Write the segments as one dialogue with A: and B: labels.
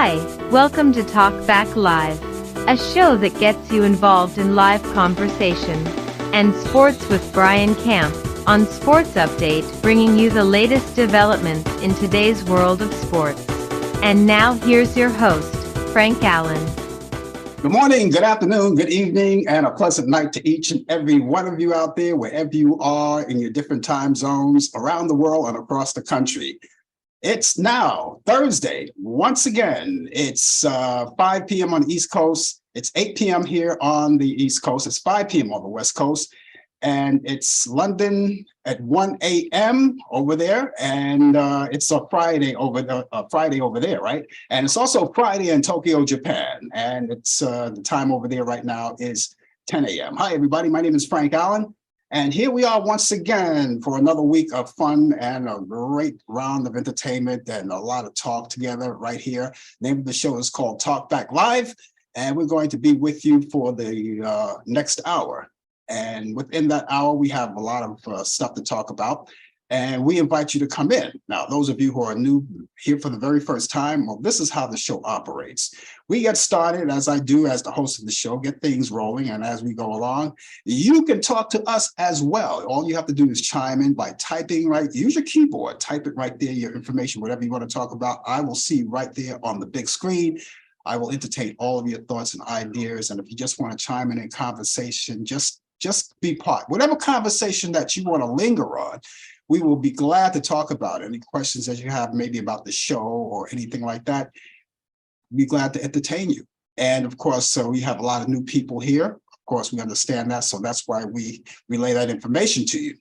A: Hi, welcome to Talk Back Live, a show that gets you involved in live conversation and sports with Brian Camp on Sports Update, bringing you the latest developments in today's world of sports. And now here's your host, Frank Allan.
B: Good morning, good afternoon, good evening, and a pleasant night to each and every one of you out there, wherever you are in your different time zones around the world and across the country. It's now Thursday. Once again, it's 5 p.m. on the East Coast. It's 8 p.m. here on the East Coast. It's 5 p.m. on the West Coast. And it's London at 1 a.m. over there. And it's a Friday over there, right? And it's also Friday in Tokyo, Japan. And it's the time over there right now is 10 a.m. Hi, everybody. My name is Frank Allan. And here we are once again for another week of fun and a great round of entertainment and a lot of talk together right here. The name of the show is called Talk Back Live, and we're going to be with you for the next hour. And within that hour, we have a lot of stuff to talk about, and we invite you to come in. Now, those of you who are new here for the very first time, well, this is how the show operates. We get started, as I do as the host of the show, get things rolling, and as we go along, you can talk to us as well. All you have to do is chime in by typing, right? Use your keyboard, type it right there, your information, whatever you want to talk about. I will see right there on the big screen. I will entertain all of your thoughts and ideas, and if you just want to chime in conversation, just be part. Whatever conversation that you want to linger on, we will be glad to talk about. Any questions that you have maybe about the show or anything like that, be glad to entertain you. And of course, so we have a lot of new people here. Of course, we understand that. So that's why we relay that information to you.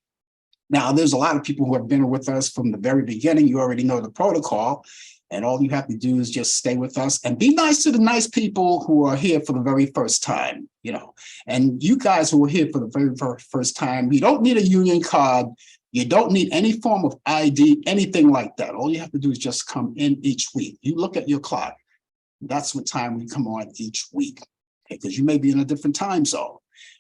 B: Now, there's a lot of people who have been with us from the very beginning. You already know the protocol. And all you have to do is just stay with us and be nice to the nice people who are here for the very first time, you know. And you guys who are here for the very first time, you don't need a union card. You don't need any form of ID, anything like that. All you have to do is just come in each week. You look at your clock. That's what time we come on each week, because you may be in a different time zone.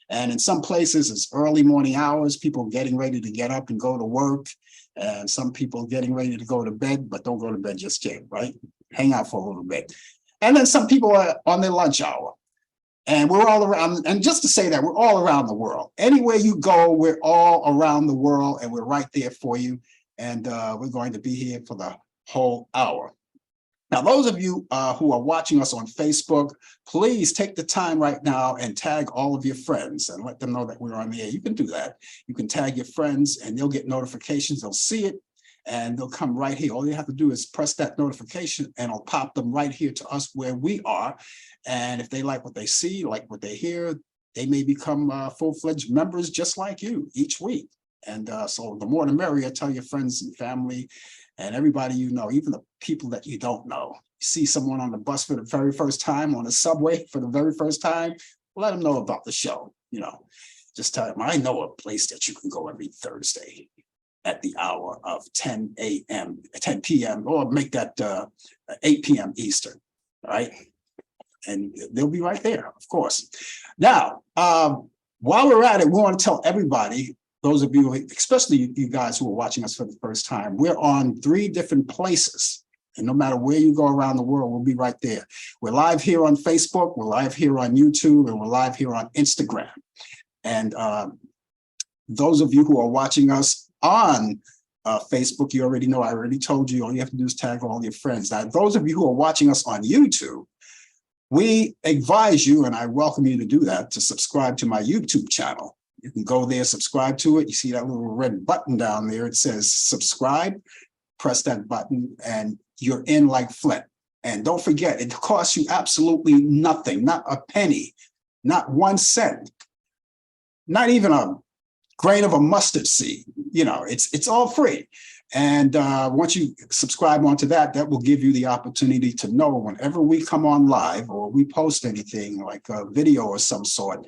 B: And in some places, it's early morning hours, people getting ready to get up and go to work. And some people getting ready to go to bed, but don't go to bed just yet, right? Hang out for a little bit. And then some people are on their lunch hour. And we're all around, and just to say that, we're all around the world. Anywhere you go, we're all around the world, and we're right there for you. And we're going to be here for the whole hour. Now, those of you who are watching us on Facebook, please take the time right now and tag all of your friends and let them know that we're on the air. You can do that. You can tag your friends and they'll get notifications. They'll see it and they'll come right here. All you have to do is press that notification and it'll pop them right here to us where we are. And if they like what they see, like what they hear, they may become full-fledged members just like you each week. And so the more the merrier. Tell your friends and family and everybody you know, even the people that you don't know. You see someone on the bus for the very first time, on the subway for the very first time, let them know about the show. You know, just tell them, I know a place that you can go every Thursday at the hour of 10 p.m., or make that 8 p.m. Eastern, right? And they'll be right there, of course. Now, while we're at it, we want to tell everybody, those of you, especially you guys who are watching us for the first time, we're on 3 different places. And no matter where you go around the world, we'll be right there. We're live here on Facebook, we're live here on YouTube, and we're live here on Instagram. And those of you who are watching us on Facebook, you already know, I already told you, all you have to do is tag all your friends. Now, those of you who are watching us on YouTube, we advise you, and I welcome you to do that, to subscribe to my YouTube channel. You can go there, subscribe to it. You see that little red button down there. It says subscribe. Press that button and you're in like Flint. And don't forget, it costs you absolutely nothing, not a penny, not 1 cent, not even a grain of a mustard seed. You know, it's all free. And once you subscribe onto that, that will give you the opportunity to know whenever we come on live or we post anything like a video or some sort,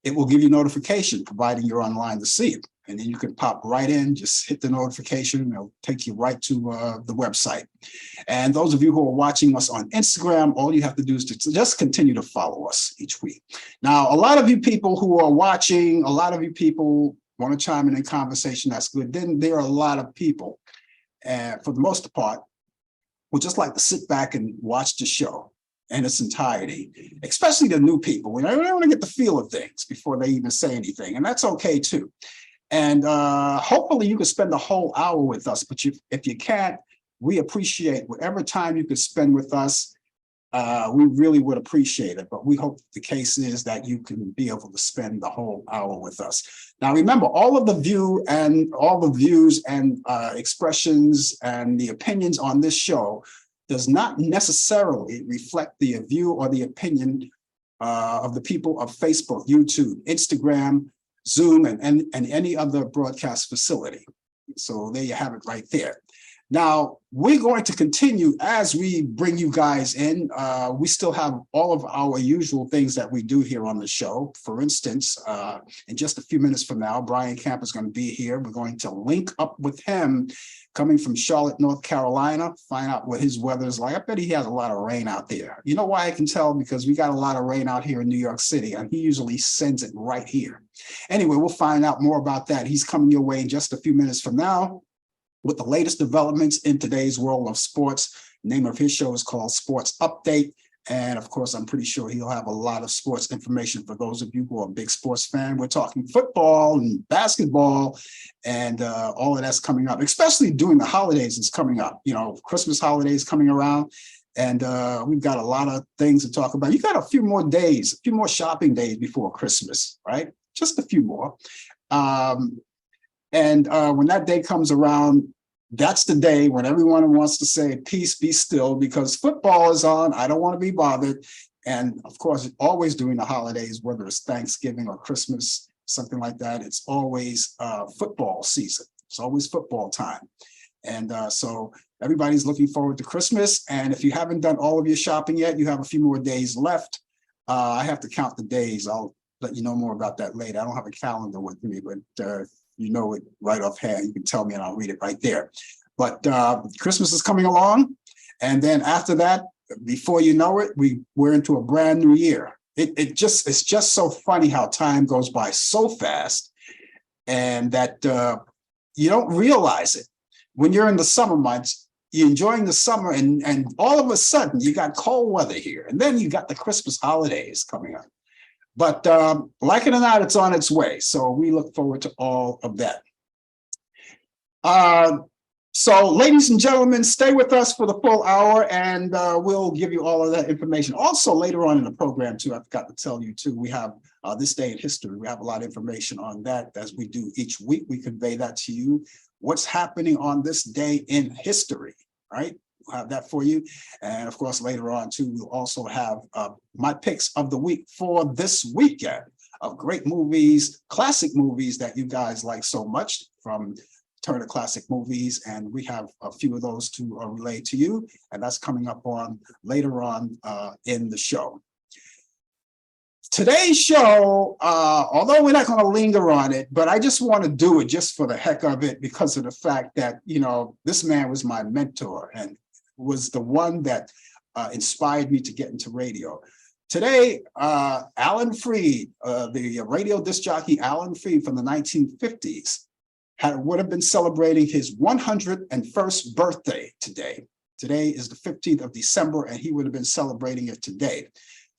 B: it will give you notification, providing you're online to see it. And then you can pop right in, just hit the notification, and it'll take you right to the website. And those of you who are watching us on Instagram, all you have to do is to just continue to follow us each week. Now, a lot of you people who are watching, a lot of you people want to chime in conversation, that's good. Then there are a lot of people, and for the most part, would just like to sit back and watch the show in its entirety, especially the new people. We don't want to get the feel of things before they even say anything, and that's okay too. And hopefully you can spend the whole hour with us, but if you can't, we appreciate whatever time you could spend with us. We really would appreciate it, but we hope the case is that you can be able to spend the whole hour with us. Now, remember, all of the views and expressions and the opinions on this show does not necessarily reflect the view or the opinion of the people of Facebook, YouTube, Instagram, Zoom, and any other broadcast facility. So there you have it right there. Now, we're going to continue as we bring you guys in. We still have all of our usual things that we do here on the show. For instance, in just a few minutes from now, Brian Camp is going to be here. We're going to link up with him coming from Charlotte, North Carolina, find out what his weather is like. I bet he has a lot of rain out there. You know why I can tell? Because we got a lot of rain out here in New York City, and he usually sends it right here. Anyway, we'll find out more about that. He's coming your way in just a few minutes from now with the latest developments in today's world of sports. The name of his show is called Sports Update. And of course, I'm pretty sure he'll have a lot of sports information for those of you who are a big sports fan. We're talking football and basketball and all of that's coming up, especially during the holidays. It's coming up, you know, Christmas holidays coming around. And we've got a lot of things to talk about. You got a few more days, a few more shopping days before Christmas, right? Just a few more. When that day comes around, that's the day when everyone wants to say, peace, be still, because football is on. I don't want to be bothered. And of course, always during the holidays, whether it's Thanksgiving or Christmas, something like that, it's always football season. It's always football time. And so everybody's looking forward to Christmas. And if you haven't done all of your shopping yet, you have a few more days left. I have to count the days. I'll let you know more about that later. I don't have a calendar with me, but you know it right offhand. You can tell me and I'll read it right there. But Christmas is coming along. And then after that, before you know it, we're into a brand new year. It's just so funny how time goes by so fast and that you don't realize it. When you're in the summer months, you're enjoying the summer and all of a sudden you got cold weather here. And then you got the Christmas holidays coming up. But like it or not, it's on its way. So we look forward to all of that. So ladies and gentlemen, stay with us for the full hour and we'll give you all of that information. Also, later on in the program, too, I forgot to tell you, too, we have this day in history. We have a lot of information on that as we do each week. We convey that to you. What's happening on this day in history, right? We'll have that for you. And of course, later on, too, we'll also have my picks of the week for this weekend of great movies, classic movies that you guys like so much from Turner Classic Movies. And we have a few of those to relay to you. And that's coming up on later on in the show. Today's show, although we're not going to linger on it, but I just want to do it just for the heck of it because of the fact that, you know, this man was my mentor and was the one that inspired me to get into radio. Today, Allan Freed, the radio disc jockey Allan Freed from the 1950s, would have been celebrating his 101st birthday today. Today is the 15th of December, and he would have been celebrating it today.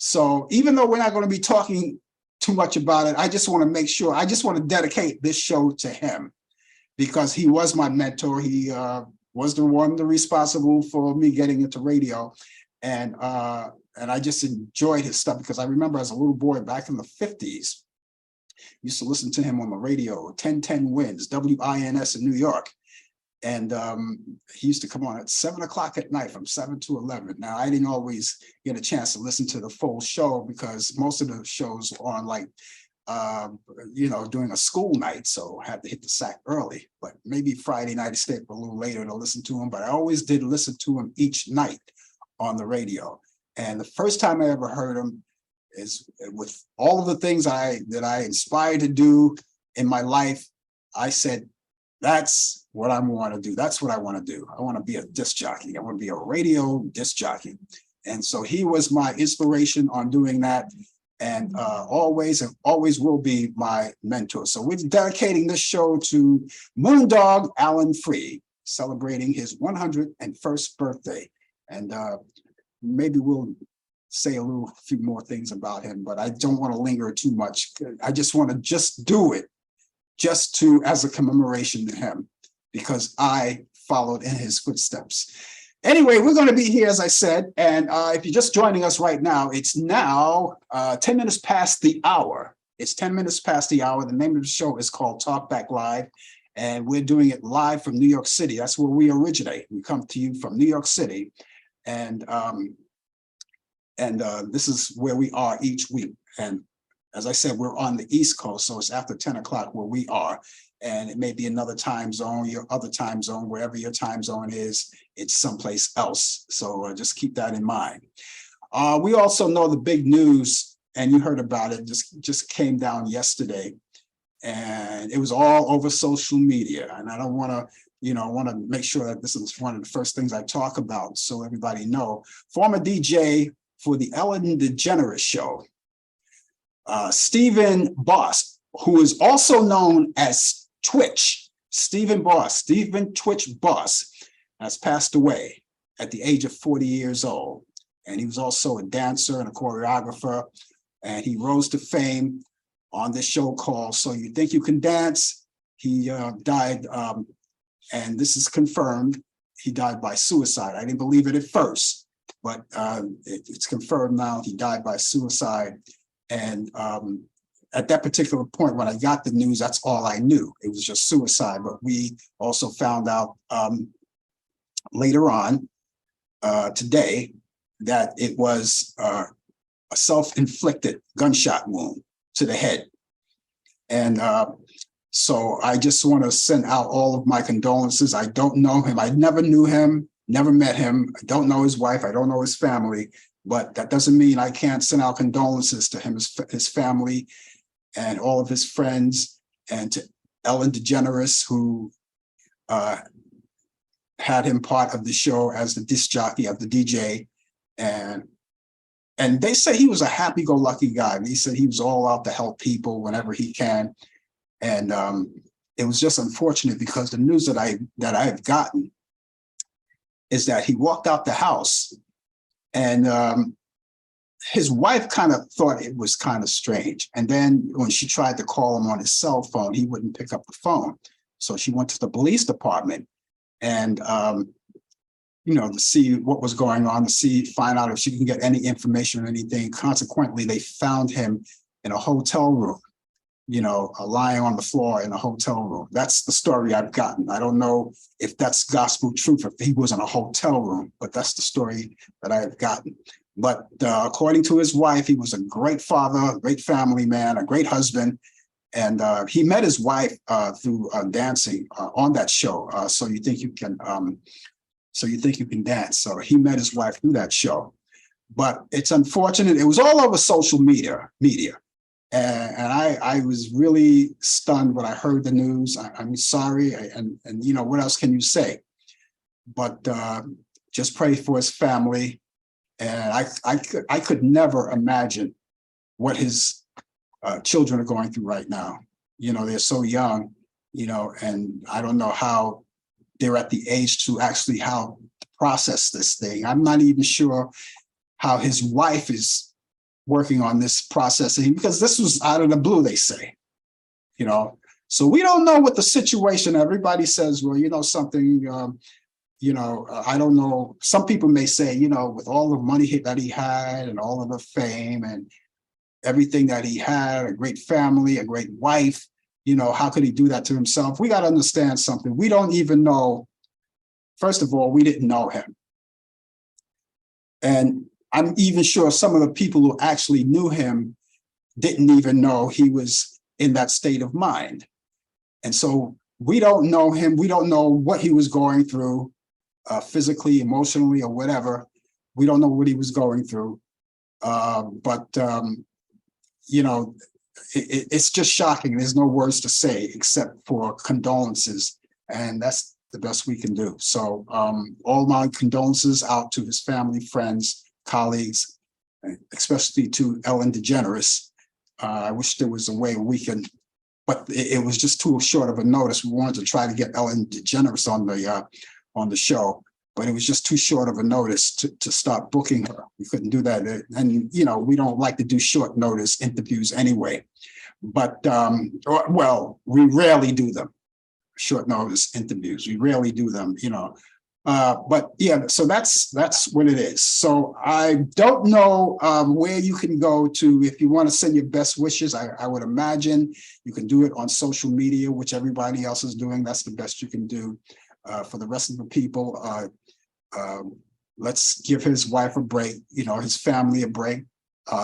B: So even though we're not going to be talking too much about it, I just want to make sure, I just want to dedicate this show to him because he was my mentor. He was the one responsible for me getting into radio. And I just enjoyed his stuff because I remember as a little boy back in the 50s, used to listen to him on the radio, 1010 Wins, WINS in New York. And he used to come on at 7 o'clock at night from 7 to 11. Now, I didn't always get a chance to listen to the full show because most of the shows were on like, during a school night. So I had to hit the sack early, but maybe Friday night I stayed up a little later to listen to him. But I always did listen to him each night on the radio. And the first time I ever heard him is with all of the things that I inspired to do in my life. I said, that's what I want to do. That's what I want to do. I want to be a disc jockey. I want to be a radio disc jockey. And so he was my inspiration on doing that and always will be my mentor. So we're dedicating this show to Moondog Allan Freed, celebrating his 101st birthday. And maybe we'll say a few more things about him, but I don't want to linger too much. I just want to just do it as a commemoration to him, because I followed in his footsteps. Anyway, we're going to be here, as I said, and if you're just joining us right now, it's now 10 minutes past the hour. It's 10 minutes past the hour. The name of the show is called Talk Back Live, and we're doing it live from New York City. That's where we originate. We come to you from New York City, and this is where we are each week. And as I said, we're on the East Coast, so it's after 10 o'clock where we are. And it may be another time zone, your other time zone, wherever your time zone is, it's someplace else. So just keep that in mind. We also know the big news, and you heard about it, just came down yesterday. And it was all over social media. And I don't want to, I want to make sure that this is one of the first things I talk about, so everybody know. Former DJ for the Ellen DeGeneres show, Stephen Boss, who is also known as Twitch, Stephen Twitch Boss, has passed away at the age of 40 years old. And he was also a dancer and a choreographer. And he rose to fame on this show called So You Think You Can Dance. He died, and this is confirmed, he died by suicide. I didn't believe it at first, but it's confirmed now. He died by suicide. And at that particular point, when I got the news, that's all I knew. It was just suicide. But we also found out later on today that it was a self-inflicted gunshot wound to the head. And so I just want to send out all of my condolences. I don't know him. I never knew him, never met him. I don't know his wife. I don't know his family. But that doesn't mean I can't send out condolences to him, his family, and all of his friends, and to Ellen DeGeneres, who had him part of the show as the disc jockey of the DJ. And they say he was a happy-go-lucky guy. He said he was all out to help people whenever he can. And it was just unfortunate, because the news that I've gotten is that he walked out the house, and his wife kind of thought it was kind of strange. And then when she tried to call him on his cell phone, he wouldn't pick up the phone. So she went to the police department and, to see what was going on, find out if she can get any information or anything. Consequently, they found him in a hotel room, lying on the floor in a hotel room. That's the story I've gotten. I don't know if that's gospel truth, if he was in a hotel room, but that's the story that I've gotten. But according to his wife, he was a great father, a great family man, a great husband. And he met his wife through dancing on that show. So you think you can dance. So he met his wife through that show. But it's unfortunate. It was all over social media. And I was really stunned when I heard the news. I'm sorry. And what else can you say? But just pray for his family. And I could never imagine what his children are going through right now. They're so young, and I don't know how they're at the age to actually how to process this thing. I'm not even sure how his wife is working on this processing, because this was out of the blue, they say, So we don't know what the situation. Everybody says, well, something, I don't know. Some people may say, with all the money that he had and all of the fame and everything that he had, a great family, a great wife, how could he do that to himself? We got to understand something. We don't even know. First of all, we didn't know him. And I'm even sure some of the people who actually knew him didn't even know he was in that state of mind. And so we don't know him. We don't know what he was going through physically, emotionally, or whatever. We don't know what he was going through. It's just shocking. There's no words to say except for condolences. And that's the best we can do. So all my condolences out to his family, friends, colleagues, especially to Ellen DeGeneres. I wish there was a way we can, but it was just too short of a notice. We wanted to try to get Ellen DeGeneres on the show, but it was just too short of a notice to start booking her. We couldn't do that. And, you know, we don't like to do short notice interviews anyway. But, well, we rarely do them, short notice interviews. We rarely do them, you know. But yeah, so that's what it is. So I don't know where you can go to if you want to send your best wishes. I would imagine you can do it on social media, which everybody else is doing. That's the best you can do. For the rest of the people, let's give his wife a break, you know, his family a break.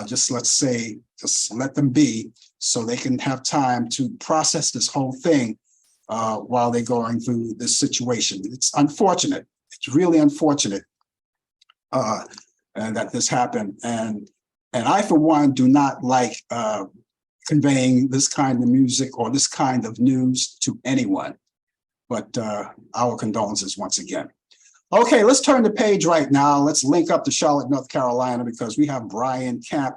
B: Just let them be so they can have time to process this whole thing while they're going through this situation. It's unfortunate. It's really unfortunate and that this happened. And I, for one, do not like conveying this kind of music or this kind of news to anyone. But our condolences once again. Okay, let's turn the page right now. Let's link up to Charlotte, North Carolina, because we have Brian Camp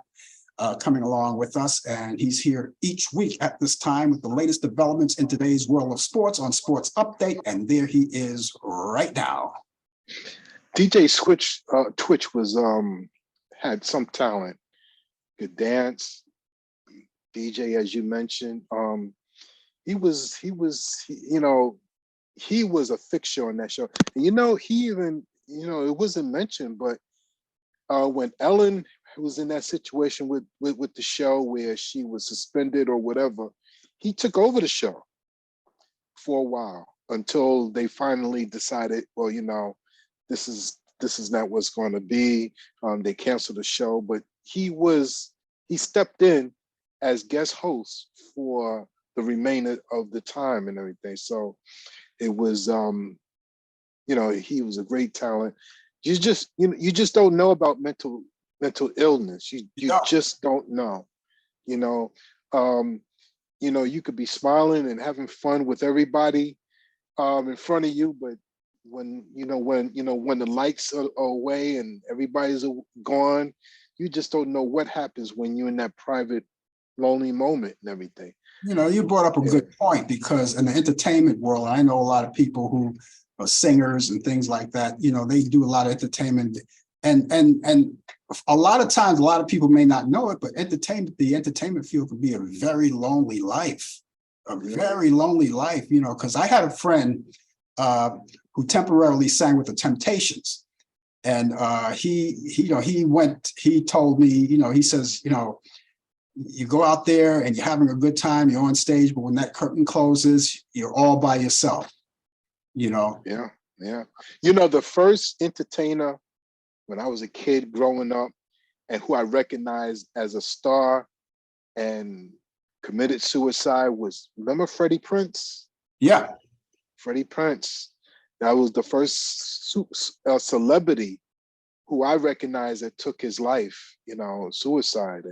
B: coming along with us, and he's here each week at this time with the latest developments in today's world of sports on Sports Update, and there he is right now.
C: DJ Twitch was had some talent, could dance, DJ, as you mentioned. He was a fixture on that show. And he even, it wasn't mentioned, but when Ellen was in that situation with the show where she was suspended or whatever, he took over the show for a while until they finally decided, well, this is not what's going to be. They canceled the show, but he stepped in as guest host for the remainder of the time and everything. So it was, he was a great talent. You just don't know about mental illness. You just don't know. You could be smiling and having fun with everybody in front of you, but when the lights are away and everybody's gone, you just don't know what happens when you're in that private, lonely moment and everything.
B: You brought up a good point, because in the entertainment world, I know a lot of people who are singers and things like that. They do a lot of entertainment, and a lot of times, a lot of people may not know it, but the entertainment field could be a very lonely life, because I had a friend who temporarily sang with the Temptations, and he told me, he says, you go out there and you're having a good time, you're on stage, but when that curtain closes, you're all by yourself, Yeah.
C: The first entertainer when I was a kid growing up and who I recognized as a star and committed suicide was, remember Freddie Prinze?
B: Yeah.
C: Freddie Prinze. That was the first celebrity who I recognized that took his life, suicide.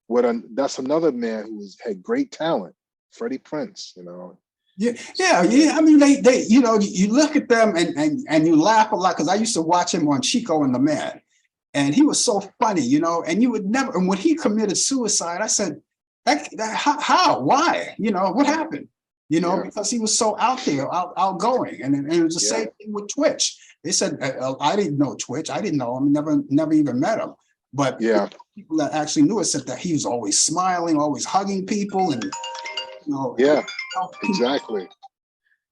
C: And that's another man who had great talent, Freddie Prinze.
B: Yeah. I mean, they you look at them and you laugh a lot, because I used to watch him on Chico and the Man, and he was so funny, and you would never. And when he committed suicide, I said, how, why, what happened, because he was so out there, outgoing, and it was the same thing with Twitch. They said, I didn't know Twitch, I didn't know him, never even met him. But people that actually knew it said that he was always smiling, always hugging people, and
C: exactly.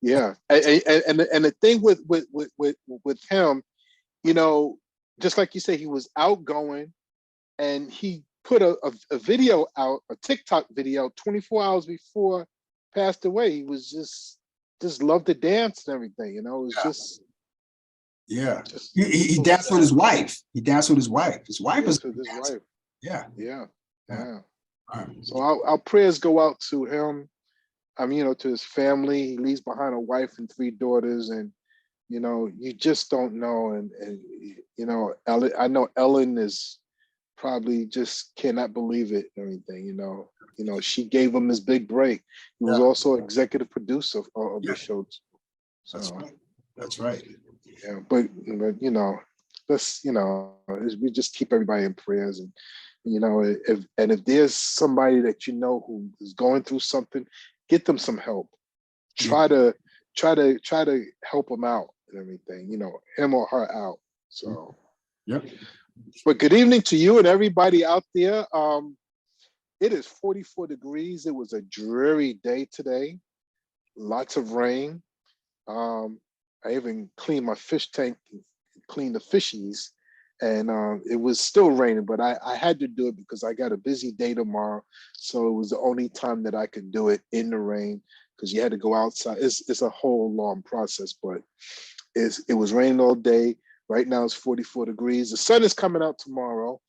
C: Yeah, and the thing with him, just like you say, he was outgoing, and he put a video out, a TikTok video, 24 hours before he passed away. He was just loved to dance and everything. It was just.
B: Yeah, he danced with his wife. His wife is
C: with his wife. Yeah. So our prayers go out to him. To his family. He leaves behind a wife and 3 daughters, and you just don't know. And Ellen, I know Ellen is probably just cannot believe it and everything. She gave him his big break. He was also executive producer of the show. So,
B: That's right.
C: Yeah, but let's we just keep everybody in prayers, and if there's somebody that who is going through something, get them some help. Try to help them out. and everything, him or her out. So,
B: Yep.
C: but good evening to you and everybody out there. It is 44 degrees. It was a dreary day today. Lots of rain. I even cleaned my fish tank, cleaned the fishies, and it was still raining, but I had to do it because I got a busy day tomorrow. So it was the only time that I could do it in the rain, because you had to go outside. It's a whole long process, but it was raining all day. Right now it's 44 degrees. The sun is coming out tomorrow,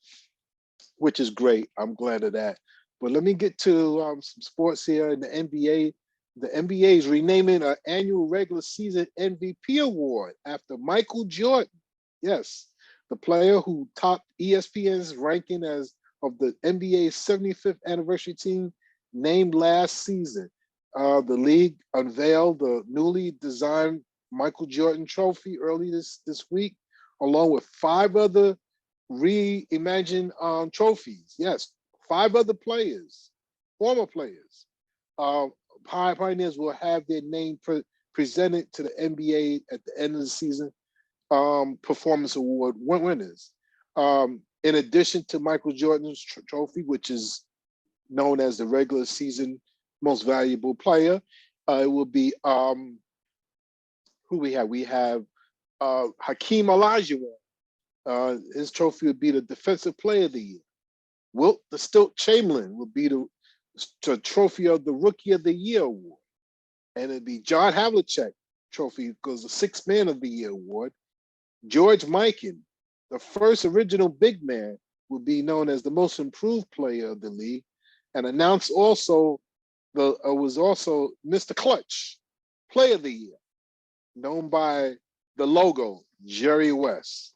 C: which is great. I'm glad of that. But let me get to some sports here in the NBA. The NBA is renaming an annual regular season MVP award after Michael Jordan. Yes, the player who topped ESPN's ranking as of the NBA's 75th anniversary team named last season. The league unveiled the newly designed Michael Jordan trophy early this week, along with 5 other reimagined trophies. Yes, 5 other players, former players. Pioneers will have their name presented to the NBA at the end of the season. Performance award winners. In addition to Michael Jordan's trophy, which is known as the regular season most valuable player, it will be who we have. We have Hakeem Olajuwon. His trophy would be the Defensive Player of the Year. Wilt the Stilt Chamberlain would be the trophy of the Rookie of the Year award, and it'd be John Havlicek trophy because the Sixth Man of the Year award. George Mikan, the first original big man, would be known as the most improved player of the league, and announced also was also Mr. Clutch, Player of the Year, known by the logo Jerry West.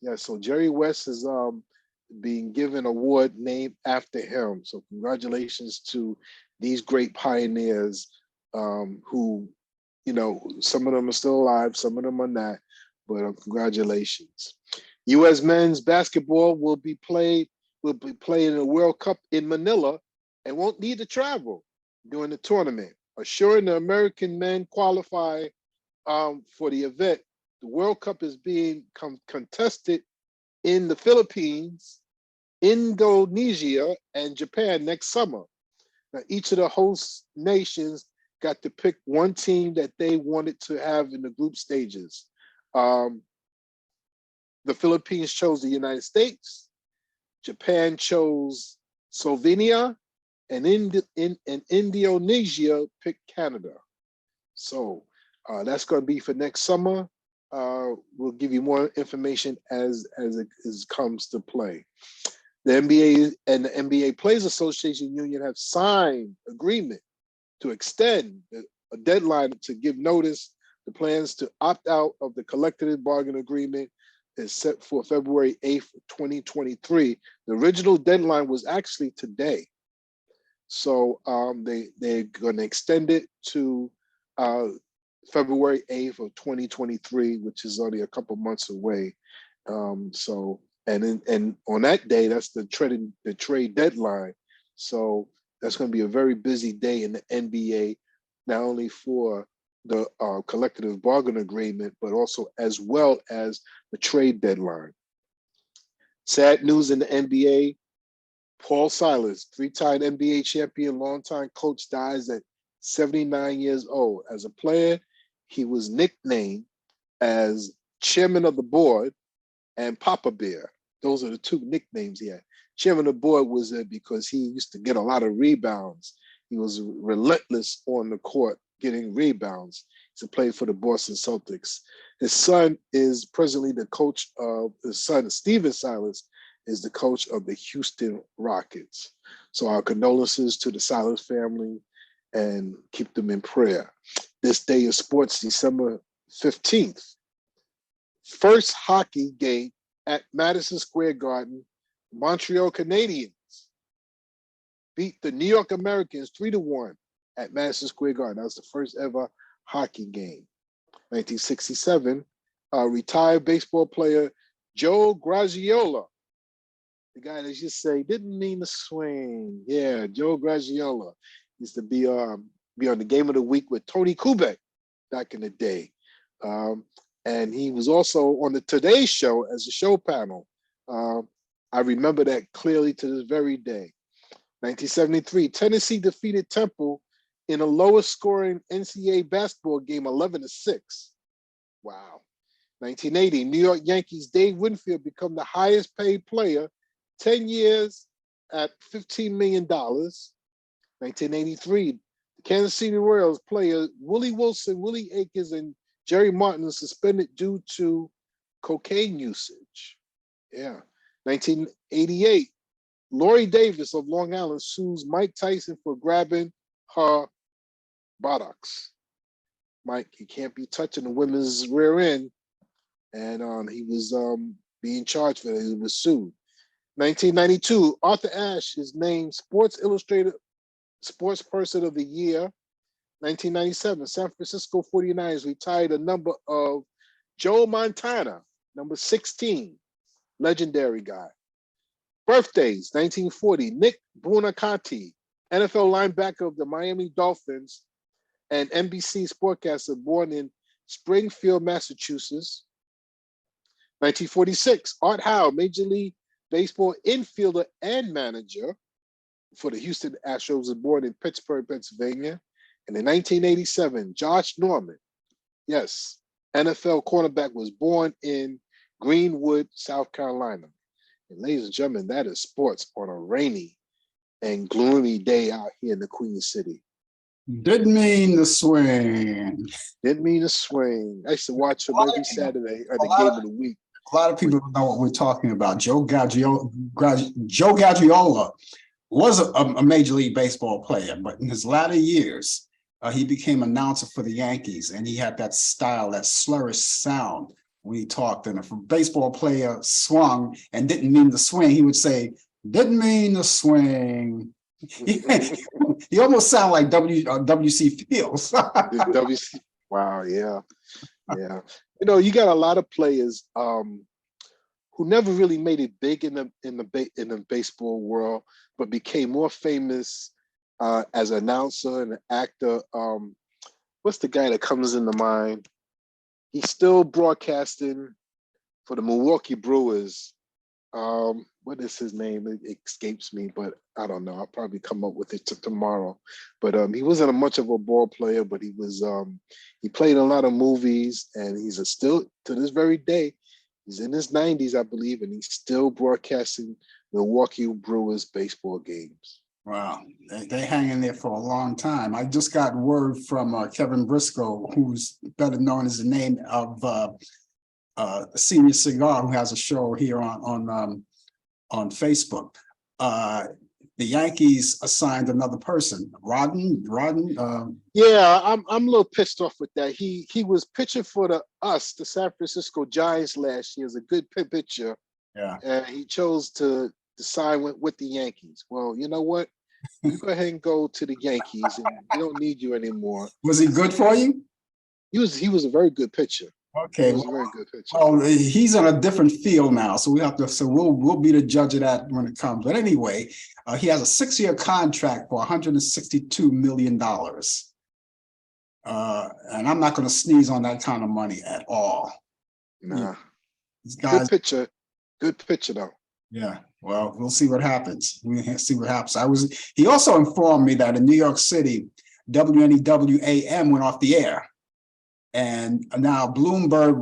C: Yeah, so Jerry West is being given an award named after him. So congratulations to these great pioneers who, some of them are still alive, some of them are not, but congratulations. U.S. men's basketball will be playing in the World Cup in Manila and won't need to travel during the tournament, assuring the American men qualify for the event. The World Cup is being contested in the Philippines, Indonesia, and Japan next summer. Now, each of the host nations got to pick one team that they wanted to have in the group stages. The Philippines chose the United States, Japan chose Slovenia, and Indonesia picked Canada. So that's going to be for next summer. We'll give you more information as it comes to play. The NBA and the NBA Players Association Union have signed agreement to extend a deadline to give notice. The plans to opt out of the collective bargaining agreement is set for February 8th, 2023. The original deadline was actually today. So they're going to extend it to February 8th of 2023, which is only a couple months away. And on that day, that's the trade deadline. So that's going to be a very busy day in the NBA, not only for the collective bargaining agreement, but also as well as the trade deadline. Sad news in the NBA. Paul Silas, 3-time NBA champion, longtime coach, dies at 79 years old. As a player, he was nicknamed as chairman of the board and Papa Bear. Those are the 2 nicknames he had. Chairman of the board was there because he used to get a lot of rebounds. He was relentless on the court getting rebounds. He played for the Boston Celtics. His son is presently the coach of, his son, Steven Silas, is the coach of the Houston Rockets. So our condolences to the Silas family and keep them in prayer. This day of sports, December 15th. First hockey game at Madison Square Garden. Montreal Canadiens beat the New York Americans 3-1 at Madison Square Garden. That was the first ever hockey game. 1967, retired baseball player Joe Graziola, the guy that just say didn't mean to swing. Yeah, Joe Graziola used to be on the Game of the Week with Tony Kubek back in the day. And he was also on the Today Show as a show panel. I remember that clearly to this very day. 1973, Tennessee defeated Temple in a lowest scoring NCAA basketball game, 11-6. Wow. 1980, New York Yankees Dave Winfield become the highest paid player, 10 years at $15 million. 1983, the Kansas City Royals player Willie Wilson, Willie Akers, and Jerry Martin suspended due to cocaine usage. Yeah. 1988, Lori Davis of Long Island sues Mike Tyson for grabbing her buttocks. Mike, he can't be touching the women's rear end. And he was being charged for that. He was sued. 1992, Arthur Ashe is named Sports Illustrated Sports Person of the Year. 1997, San Francisco 49ers retired a number of Joe Montana, number 16, legendary guy. Birthdays, 1940, Nick Buonaconti, NFL linebacker of the Miami Dolphins and NBC sportcaster, born in Springfield, Massachusetts. 1946, Art Howe, Major League Baseball infielder and manager for the Houston Astros, was born in Pittsburgh, Pennsylvania. And in 1987, Josh Norman, yes, NFL cornerback, was born in Greenwood, South Carolina. And ladies and gentlemen, that is sports on a rainy and gloomy day out here in the Queen City.
B: Didn't mean to swing.
C: Didn't mean to swing. I used to watch him every Saturday at the game of the week.
B: A lot of people don't know what we're talking about. Joe Gaggiola was a Major League Baseball player, but in his latter years, he became announcer for the Yankees, and he had that style, that slurrish sound when he talked. And if a baseball player swung and didn't mean to swing, he would say, "Didn't mean to swing." He almost sounded like W.C. Fields.
C: WC, wow, yeah. You know, you got a lot of players who never really made it big in the baseball world, but became more famous as an announcer and an actor. What's the guy that comes into mind? He's still broadcasting for the Milwaukee Brewers. What is his name? It escapes me, but I don't know. I'll probably come up with it tomorrow. But he wasn't much of a ball player, but he was. He played in a lot of movies, and he's still to this very day. He's in his 90s, I believe, and he's still broadcasting Milwaukee Brewers baseball games.
B: Wow, they hang in there for a long time. I just got word from Kevin Briscoe, who's better known as the name of Senior Cigar, who has a show here on Facebook. The Yankees assigned another person, Rodden.
C: Yeah, I'm a little pissed off with that. He was pitching for the San Francisco Giants last year as a good pitcher.
B: Yeah,
C: and he chose to sign with the Yankees. Well, you know what? You go ahead and go to the Yankees, and we don't need you anymore.
B: Was he good for you?
C: He was a very good pitcher.
B: Okay,
C: he was a very good pitcher.
B: Well, he's on a different field now, so we'll be the judge of that when it comes. But anyway, he has a 6-year contract for $162 million. And I'm not going to sneeze on that kind of money at all.
C: Nah,
B: yeah. These guys,
C: good pitcher though.
B: Yeah, well, we'll see what happens. He also informed me that in New York City, WNEW-AM went off the air. And now Bloomberg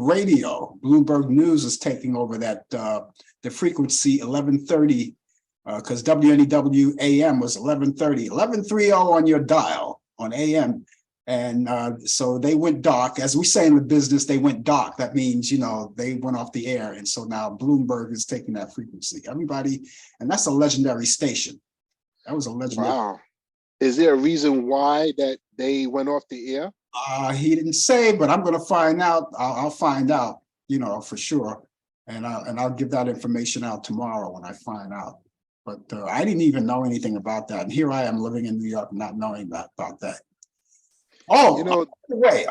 B: News is taking over that the frequency 1130, because WNEW-AM was 1130, 1130 on your dial on AM. And so they went dark. As we say in the business, they went dark. That means, they went off the air. And so now Bloomberg is taking that frequency. Everybody, and that's a legendary station. That was a legendary.
C: Wow. Is there a reason why that they went off the air?
B: He didn't say, but I'm going to find out. I'll find out, for sure. And I'll give that information out tomorrow when I find out. But I didn't even know anything about that. And here I am living in New York, not knowing about that. Oh, by the way,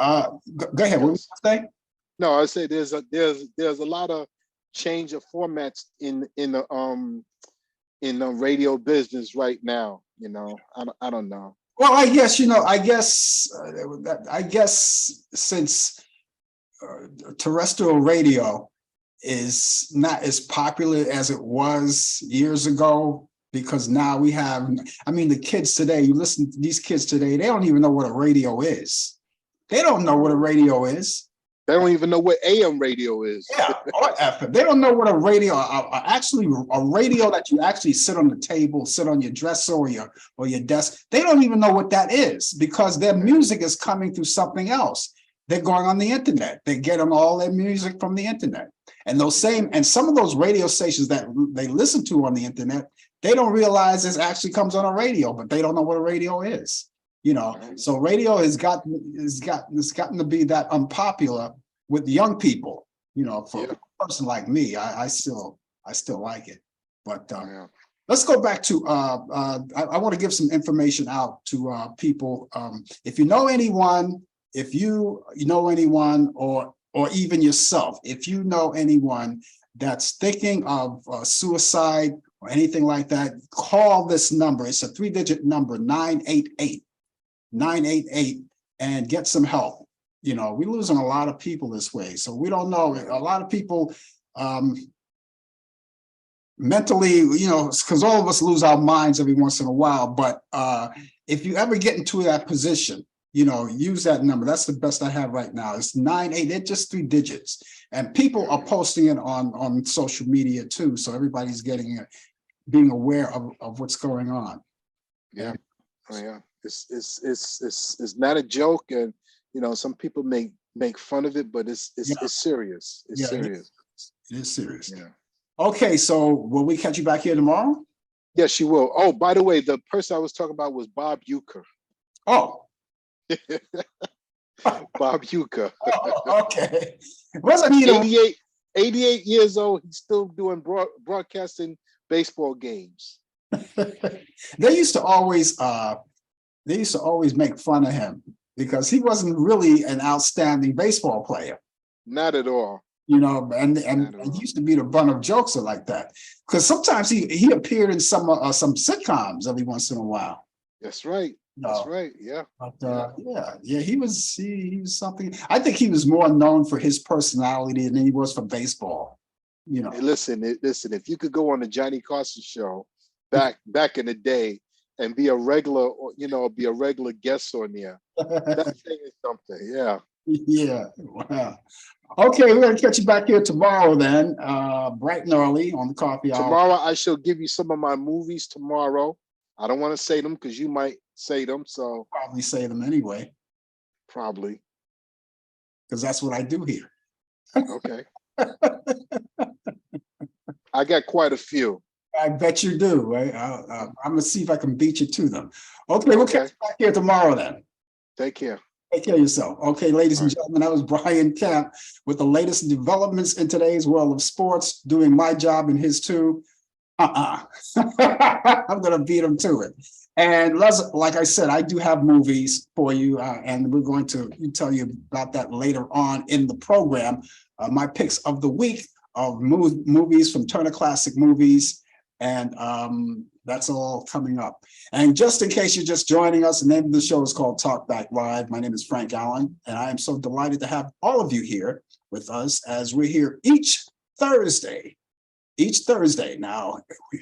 B: go ahead. What were you saying?
C: No, I say there's a lot of change of formats in the radio business right now. I don't know.
B: Well, I guess since terrestrial radio is not as popular as it was years ago, because now we have, I mean, the kids today, you listen to these kids today, they don't even know what a radio is. They don't know what a radio is.
C: They don't even know what AM radio is.
B: Yeah, or FM. They don't know what a radio, actually a radio that you actually sit on the table, sit on your dresser or your desk. They don't even know what that is, because their music is coming through something else. They're going on the internet. They're getting all their music from the internet. And some of those radio stations that they listen to on the internet, they don't realize this actually comes on a radio, but they don't know what a radio is. So radio has gotten to be that unpopular with young people. For a person like me, I still like it. But let's go back to I want to give some information out to people. If you know anyone, or even yourself, if you know anyone that's thinking of suicide or anything like that, call this number. It's a 3-digit number, 988, and get some help. We're losing a lot of people this way. So we don't know. A lot of people mentally, because all of us lose our minds every once in a while. But if you ever get into that position, use that number. That's the best I have right now. It's 988. It's just 3 digits. And people are posting it on social media too. So everybody's getting it, being aware of what's going on.
C: Yeah. Oh, yeah. It's not a joke. And, some people make fun of it, but it's serious. It's serious.
B: It is serious.
C: Yeah.
B: Okay. So will we catch you back here tomorrow?
C: Yes, you will. Oh, by the way, the person I was talking about was Bob Uecker.
B: Oh.
C: Bob Uecker.
B: Oh, okay. Wasn't he
C: 88 years old? He's still doing broadcasting baseball games.
B: They used to always make fun of him because he wasn't really an outstanding baseball player.
C: Not at all.
B: And he used to be the butt of jokes like that. Because sometimes he appeared in some sitcoms every once in a while.
C: That's right. That's right. Yeah.
B: But he was something. I think he was more known for his personality than he was for baseball. Hey,
C: listen. If you could go on the Johnny Carson show back in the day and be a regular, be a regular guest on there, that's saying something. Yeah.
B: Yeah. Wow. Okay, we're gonna catch you back here tomorrow then, bright and early on the coffee hour.
C: Tomorrow I shall give you some of my movies tomorrow. I don't want to say them because you might say them, so
B: probably say them anyway.
C: Probably.
B: Because that's what I do here.
C: Okay. I got quite a few.
B: I bet you do, right? I'm gonna see if I can beat you to them. Okay, we'll catch you back here tomorrow then.
C: Take care.
B: Take care of yourself. Okay, ladies and gentlemen, that was Brian Kemp with the latest developments in today's world of sports, doing my job and his too. I'm gonna beat him to it. And like I said, I do have movies for you, and we're going to tell you about that later on in the program. My picks of the week of movies from Turner Classic Movies, and that's all coming up. And just in case you're just joining us, the name of the show is called Talk Back Live. My name is Frank Allan, and I am so delighted to have all of you here with us as we're here each Thursday. Now,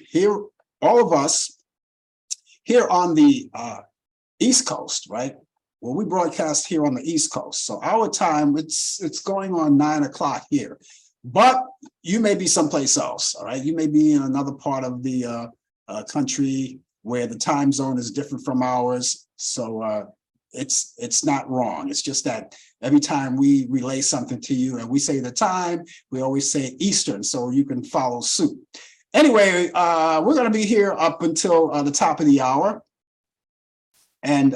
B: here, all of us here on the East Coast, right? Well, we broadcast here on the East Coast. So our time, it's going on 9 o'clock here. But you may be someplace else, all right? You may be in another part of the country where the time zone is different from ours. So it's not wrong. It's just that every time we relay something to you and we say the time, we always say Eastern, so you can follow suit. Anyway, we're going to be here up until the top of the hour. And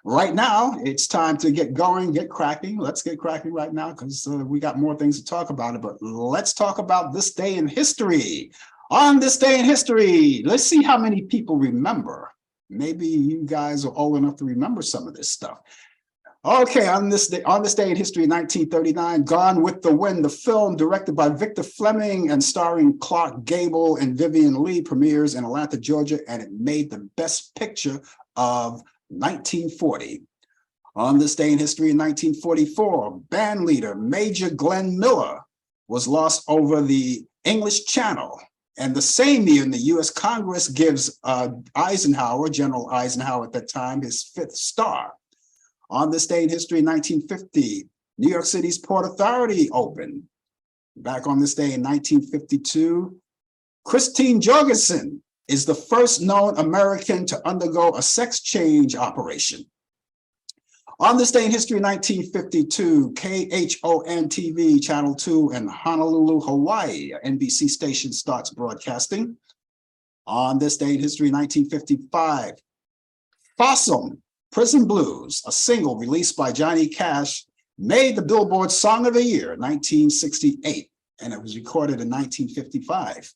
B: right now, it's time to get going, get cracking. Let's get cracking right now because we got more things to talk about. But let's talk about this day in history. On this day in history, let's see how many people remember. Maybe you guys are old enough to remember some of this stuff. Okay, on this day in history, 1939, Gone with the Wind, the film directed by Victor Fleming and starring Clark Gable and Vivian Leigh, premieres in Atlanta, Georgia, and it made the Best Picture of 1940. On this day in history in 1944, band leader Major Glenn Miller was lost over the English Channel. And the same year, the US Congress gives Eisenhower, General Eisenhower at that time, his 5th star. On this day in history in 1950, New York City's Port Authority opened. Back on this day in 1952, Christine Jorgensen is the first known American to undergo a sex change operation. On this day in history, 1952, KHON TV, Channel 2 in Honolulu, Hawaii, NBC station starts broadcasting. On this day in history, 1955, Fossum, Prison Blues, a single released by Johnny Cash, made the Billboard Song of the Year, 1968, and it was recorded in 1955.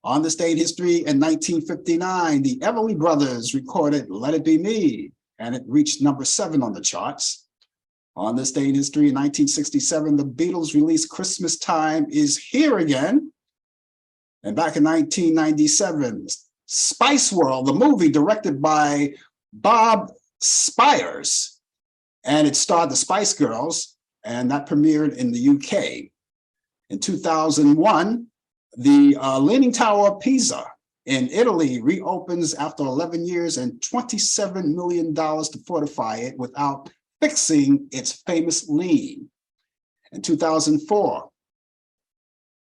B: On this day in history, in 1959, the Everly Brothers recorded Let It Be Me, and it reached number 7 on the charts. On this day in history, in 1967, the Beatles released Christmas Time Is Here Again. And back in 1997, Spice World, the movie directed by Bob Spires, and it starred the Spice Girls, and that premiered in the UK. In 2001, the Leaning Tower of Pisa in Italy reopens after 11 years and $27 million to fortify it without fixing its famous lean. In 2004, $1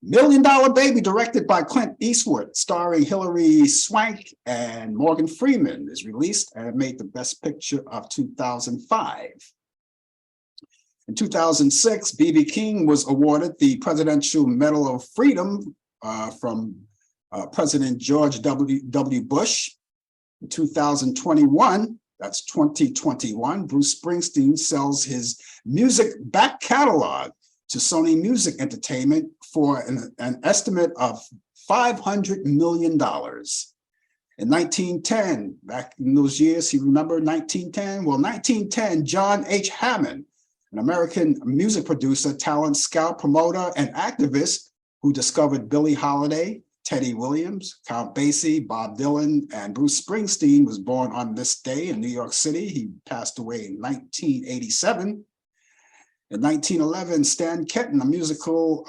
B: Million Baby, directed by Clint Eastwood, starring Hilary Swank and Morgan Freeman, is released and made the Best Picture of 2005. In 2006, B.B. King was awarded the Presidential Medal of Freedom from President George W. Bush. In 2021, that's 2021, Bruce Springsteen sells his music back catalog to Sony Music Entertainment for an estimate of $500 million. In 1910, back in those years, you remember 1910? Well, 1910, John H. Hammond, an American music producer, talent scout, promoter, and activist who discovered Billie Holiday, Teddy Williams, Count Basie, Bob Dylan, and Bruce Springsteen, was born on this day in New York City. He passed away in 1987. In 1911, Stan Kenton, a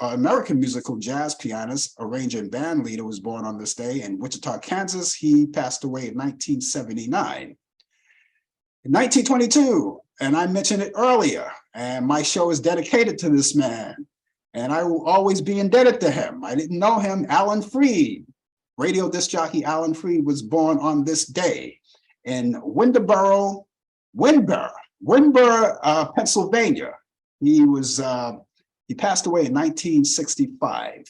B: American musical jazz pianist, arranger, and band leader, was born on this day in Wichita, Kansas. He passed away in 1979. In 1922, and I mentioned it earlier, and my show is dedicated to this man, and I will always be indebted to him. I didn't know him. Allan Freed, radio disc jockey Allan Freed, was born on this day in Windboro, Pennsylvania. He passed away in 1965.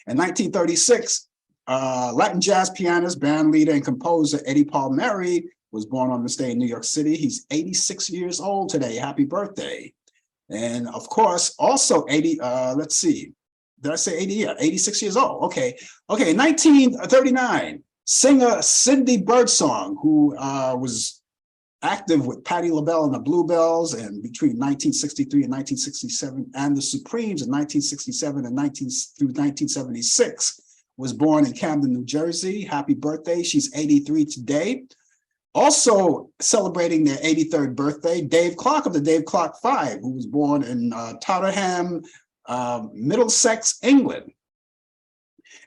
B: In 1936, Latin jazz pianist, band leader, and composer Eddie Palmieri was born on this day in New York City. He's 86 years old today. Happy birthday. And of course, also 80, let's see, did I say 80? Yeah, 86 years old. Okay, 1939, singer Cindy Birdsong, who was active with Patti LaBelle and the Bluebells, and between 1963 and 1967, and the Supremes in 1967 and through 1976, was born in Camden, New Jersey. Happy birthday. She's 83 today. Also celebrating their 83rd birthday, Dave Clark of the Dave Clark Five, who was born in Tottenham, Middlesex, England.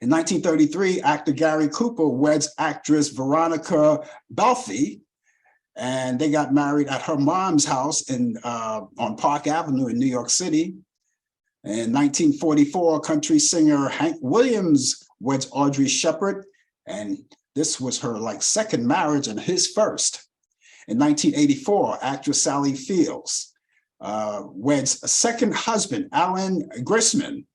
B: In 1933, actor Gary Cooper weds actress Veronica Balfi, and they got married at her mom's house on Park Avenue in New York City. In 1944, country singer Hank Williams weds Audrey Shepard, and this was her second marriage and his first. In 1984, actress Sally Fields weds a second husband, Alan Grisman.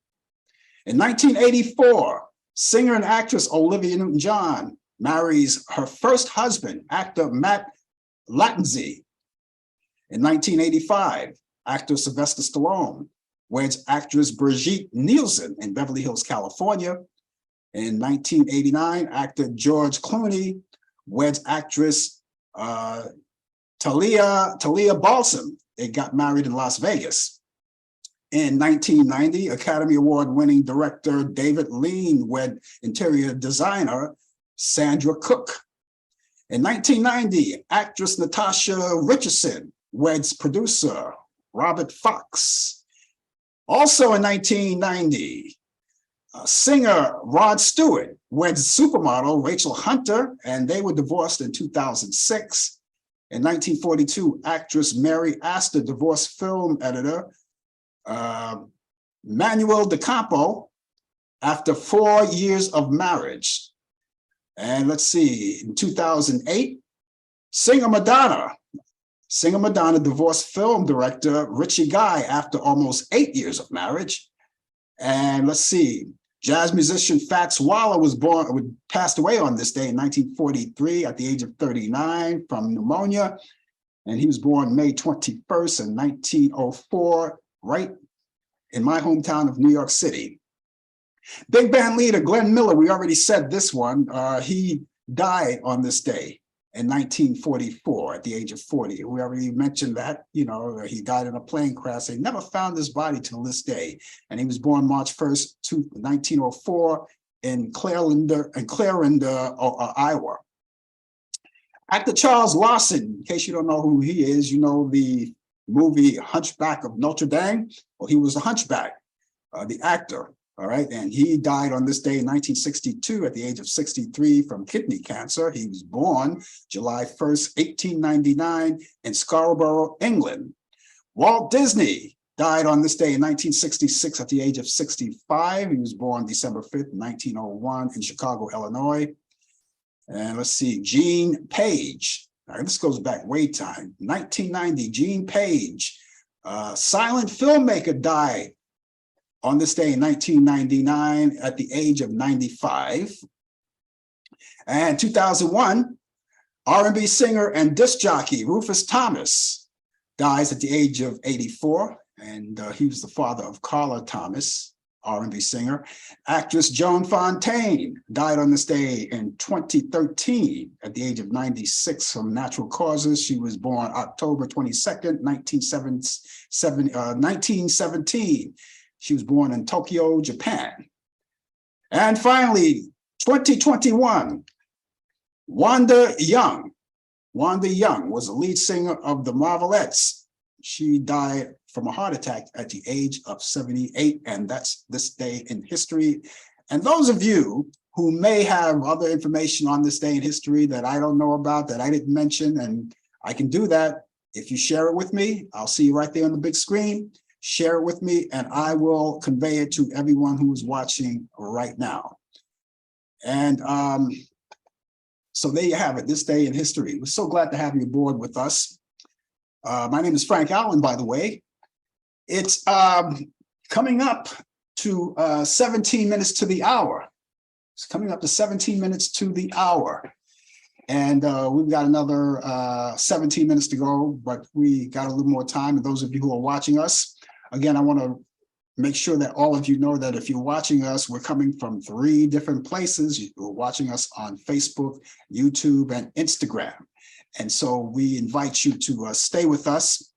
B: In 1984, singer and actress Olivia Newton-John marries her first husband, actor Matt Lattanzi. In 1985, actor Sylvester Stallone weds actress Brigitte Nielsen in Beverly Hills, California. In 1989, actor George Clooney weds actress Talia Balsam. They got married in Las Vegas. In 1990, Academy Award-winning director David Lean wed interior designer Sandra Cook. In 1990, actress Natasha Richardson weds producer Robert Fox. Also in 1990, singer Rod Stewart weds supermodel Rachel Hunter, and they were divorced in 2006. In 1942, actress Mary Astor divorced film editor Manuel de Campo after 4 years of marriage. And let's see, in 2008, singer Madonna divorced film director Richie Guy after almost 8 years of marriage. And let's see, jazz musician Fats Waller passed away on this day in 1943 at the age of 39 from pneumonia. And he was born May 21st in 1904, right in my hometown of New York City. Big band leader Glenn Miller, we already said this one, he died on this day in 1944 at the age of 40. We already mentioned that, he died in a plane crash. They never found his body till this day. And he was born March 1st, 1904 in Clarendon, Iowa. Actor Charles Larson, in case you don't know who he is, you know the movie Hunchback of Notre Dame. Well, he was a hunchback, the actor. All right, and he died on this day in 1962 at the age of 63 from kidney cancer. He was born July 1st, 1899 in Scarborough, England. Walt Disney died on this day in 1966 at the age of 65. He was born December 5th, 1901 in Chicago, Illinois. And let's see, Gene Page. Now, this goes back way time. 1990, Gene Page, silent filmmaker, died on this day in 1999 at the age of 95. And 2001, R&B singer and disc jockey Rufus Thomas dies at the age of 84. And he was the father of Carla Thomas, R&B singer. Actress Joan Fontaine died on this day in 2013 at the age of 96 from natural causes. She was born October 22nd, 1917. She was born in Tokyo, Japan. And finally, 2021, Wanda Young. Wanda Young was the lead singer of the Marvelettes. She died from a heart attack at the age of 78, and that's this day in history. And those of you who may have other information on this day in history that I don't know about, that I didn't mention, and I can do that if you share it with me. I'll see you right there on the big screen. Share it with me, and I will convey it to everyone who is watching right now. And so there you have it, this day in history. We're so glad to have you aboard with us. My name is Frank Allan, by the way. It's coming up to 17 minutes to the hour. It's coming up to 17 minutes to the hour. And we've got another 17 minutes to go, but we got a little more time. And those of you who are watching us, again, I want to make sure that all of you know that if you're watching us, we're coming from 3 different places. You're watching us on Facebook, YouTube, and Instagram. And so we invite you to stay with us.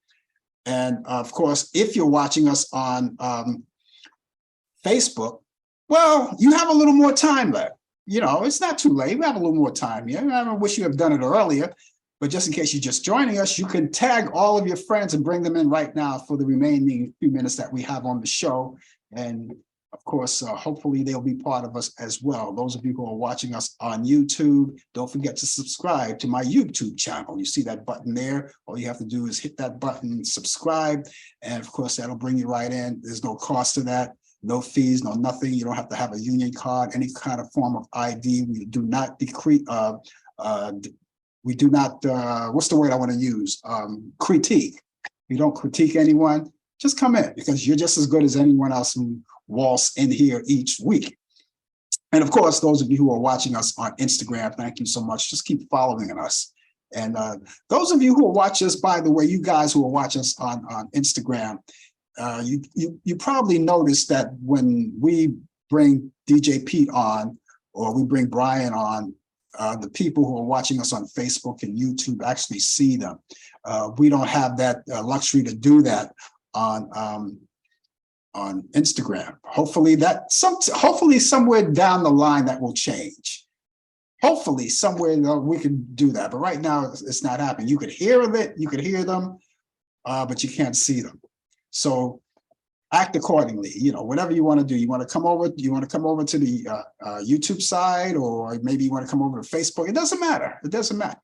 B: And of course, if you're watching us on Facebook, well, you have a little more time left. It's not too late. We have a little more time here. I wish you had done it earlier, but just in case you're just joining us, you can tag all of your friends and bring them in right now for the remaining few minutes that we have on the show. And of course, hopefully they'll be part of us as well. Those of you who are watching us on YouTube, don't forget to subscribe to my YouTube channel. You see that button there. All you have to do is hit that button, subscribe. And of course, that'll bring you right in. There's no cost to that. No fees, no nothing. You don't have to have a union card, any kind of form of ID. We do not decree, we do not, what's the word I want to use? Critique. You don't critique anyone, just come in because you're just as good as anyone else who waltz in here each week. And of course, those of you who are watching us on Instagram, thank you so much. Just keep following us. And those of you who are watching us, by the way, you guys who are watching us on Instagram, you probably noticed that when we bring DJ Pete on, or we bring Brian on, the people who are watching us on Facebook and YouTube actually see them. We don't have that luxury to do that on Instagram. Hopefully somewhere down the line that will change. Hopefully somewhere we can do that. But right now it's not happening. You could hear of it, you could hear them, but you can't see them. So act accordingly. Whatever you want to do. You want to come over to the YouTube side, or maybe you want to come over to Facebook. It doesn't matter. It doesn't matter.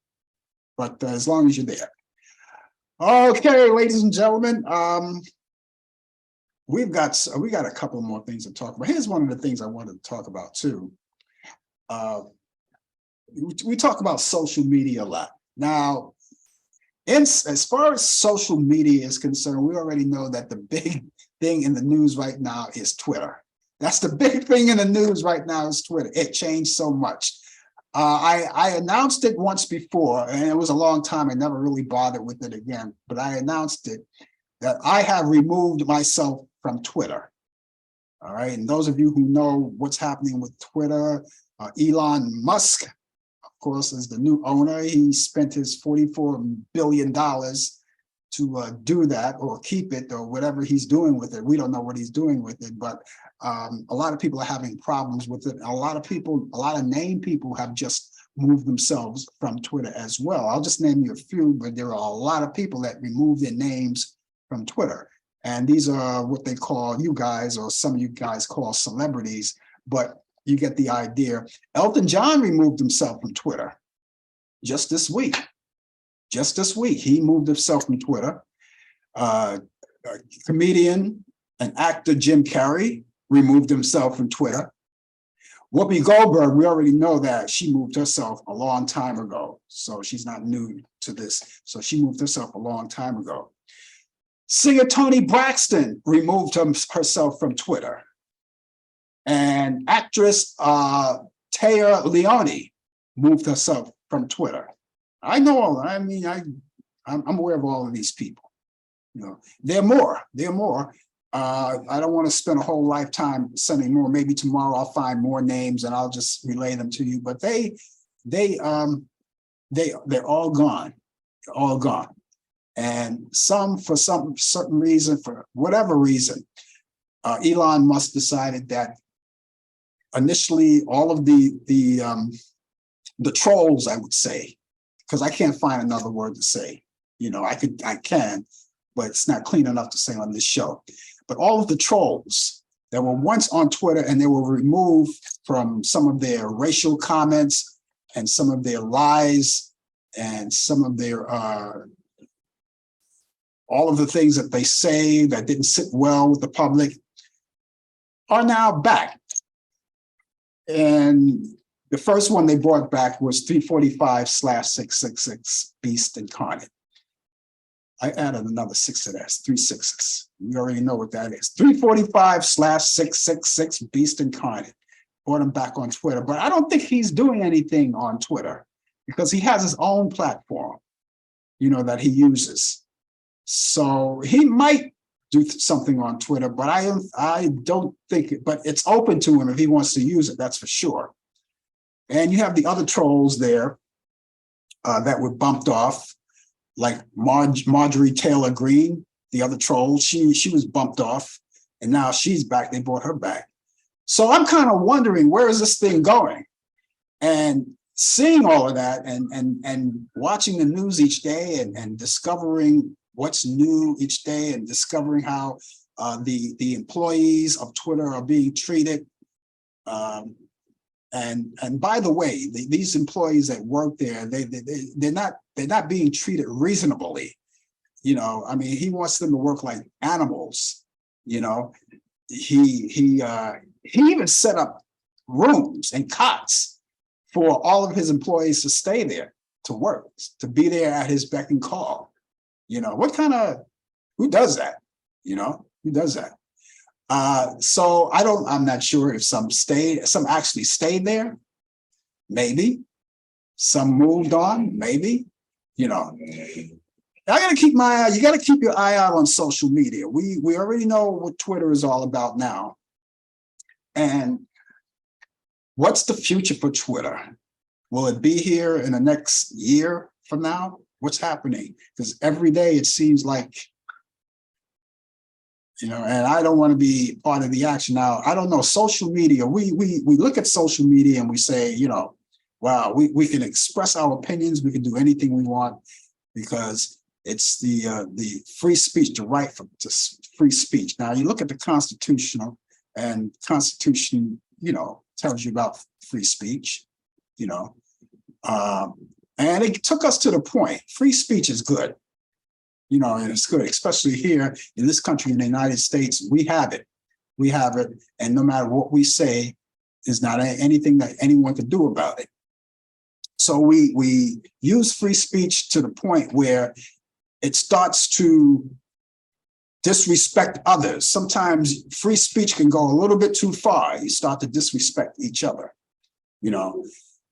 B: But as long as you're there. Okay, ladies and gentlemen, we got a couple more things to talk about. Here's one of the things I wanted to talk about too. We talk about social media a lot. Now, as far as social media is concerned, we already know that the big thing in the news right now is Twitter. That's the big thing in the news right now is Twitter. It changed so much. I announced it once before, and it was a long time. I never really bothered with it again, but I announced it that I have removed myself from Twitter. All right. And those of you who know what's happening with Twitter, Elon Musk, of course, is the new owner. He spent his $44 billion to do that, or keep it, or whatever he's doing with it. We don't know what he's doing with it, but a lot of people are having problems with it. A lot of named people have just moved themselves from Twitter as well. I'll just name you a few, but there are a lot of people that remove their names from Twitter. And these are what they call, you guys, or some of you guys call celebrities, but you get the idea. Elton John removed himself from Twitter just this week. Just this week, he moved himself from Twitter. Comedian and actor Jim Carrey removed himself from Twitter. Whoopi Goldberg, we already know that she moved herself a long time ago. So she's not new to this. So she moved herself a long time ago. Singer Toni Braxton removed herself from Twitter. And actress Taya Leone moved herself from Twitter. I know all that. I mean, I'm aware of all of these people. There are more. I don't want to spend a whole lifetime sending more. Maybe tomorrow I'll find more names and I'll just relay them to you. But they're all gone. They're all gone. And for some certain reason, for whatever reason, Elon Musk decided that initially all of the trolls, I would say, because I can't find another word to say. I can, but it's not clean enough to say on this show. But all of the trolls that were once on Twitter, and they were removed from some of their racial comments and some of their lies and some of their all of the things that they say that didn't sit well with the public, are now back. And the first one they brought back was 345/666 Beast Incarnate. I added another 6 to that, 3 6s. We already know what that is. 345/666 Beast Incarnate. Brought him back on Twitter, but I don't think he's doing anything on Twitter because he has his own platform, that he uses. So he might do something on Twitter, but I don't think it, but it's open to him if he wants to use it, that's for sure. And you have the other trolls there that were bumped off, like Marjorie Taylor Greene, the other troll. She was bumped off, and now she's back. They brought her back. So I'm kind of wondering, where is this thing going? And seeing all of that and watching the news each day and discovering what's new each day and discovering how the employees of Twitter are being treated. And by the way, these employees that work there, they're not being treated reasonably. I mean, he wants them to work like animals. He even set up rooms and cots for all of his employees to stay there, to work, to be there at his beck and call. Who does that? Who does that? So I'm not sure if some actually stayed there. Maybe. Some moved on, maybe. You got to keep my eye. You got to keep your eye out on social media. We already know what Twitter is all about now. And what's the future for Twitter? Will it be here in the next year from now? What's happening? Because every day it seems like, and I don't want to be part of the action now. I don't know, social media, we look at social media and we say, wow, we can express our opinions. We can do anything we want because It's the free speech, the right to free speech. Now you look at the Constitutional, and Constitution, tells you about free speech, you know, and it took us to the point. Free speech is good, and it's good, especially here in this country, in the United States. We have it. We have it, and no matter what we say, there's not anything that anyone can do about it. So we use free speech to the point where it starts to disrespect others. Sometimes free speech can go a little bit too far. You start to disrespect each other.